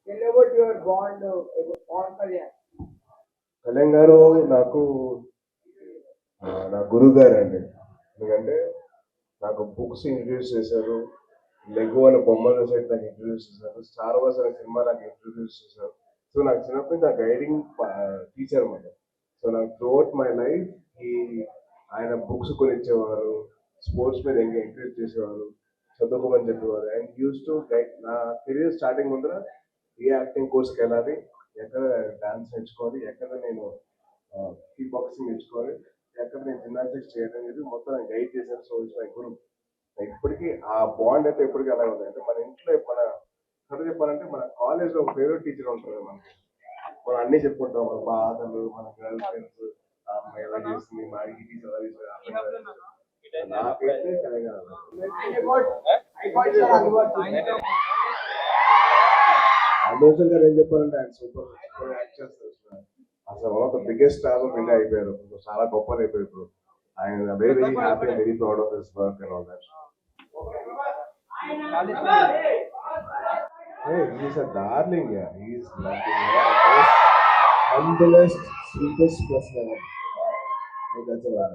Tell about your bond with Pawan Kalyan. Kalyan గారు నాకు నా గురువు గారు అండి. ఎందుకంటే నాకు బుక్స్ ఇంట్రడ్యూస్ చేశారు, లెగో అనే బొమ్మల సైట్ నాకు ఇంట్రడ్యూస్ చేశారు, స్టార్ వార్స్ అనే సినిమా నాకు ఇంట్రడ్యూస్ చేశారు. సో నాకు చిన్నప్పటి నా గైడింగ్ టీచర్ అన్నమాట. సో నాకు త్రూఅవుట్ మై లైఫ్ ఈ ఆయన బుక్స్ కొనిచ్చేవారు, స్పోర్ట్స్ మీద ఎంకరేజ్ చేసేవారు, చదువుకోమని చెప్పేవారు. And use to guide. నా కెరీర్ స్టార్టింగ్ ముందర ఏ యాక్టింగ్ కోర్స్కి వెళ్ళాలి, ఎక్కడ డాన్స్ నేర్చుకోవాలి, ఎక్కడ నేను కిక్ బాక్సింగ్ నేర్చుకోవాలి, ఎక్కడ నేను జిమ్నాస్టిక్స్ చేయడం అనేది మొత్తం నేను గైడ్ చేశాను. సో ఇట్స్ మై గురు. ఇప్పటికీ ఆ బాండ్ అయితే ఎప్పటికీ అలాగే ఉంది. అంటే మన ఇంట్లో మన కథ చెప్పాలంటే మన కాలేజ్లో ఒక ఫేవరెట్ టీచర్ ఉంటారు మనకి. మనం అన్నీ చెప్పుకుంటాం, మన బాధలు, మన గర్ల్ ఫ్రెండ్స్, ఆ అమ్మాయి ఎలా చేస్తుంది, మా ఈ టీచర్ ఎలా చేస్తుంది, ఆ అమ్మాయి ఎలా చేస్తుంది. నాకైతే తెలంగాణ అమోజన్ గారు ఏం చెప్పారంటే ఆయన సూపర్ సూపర్ యాక్ట్ చేస్తారు. అసలు one of the biggest star of India అయిపోయారు. చాలా గొప్పలు అయిపోయారు ఇప్పుడు. ఆయన very very happy, very proud of his work and all that. He's a darling, yeah. He's like the humblest, sweetest person ever. That's a lot.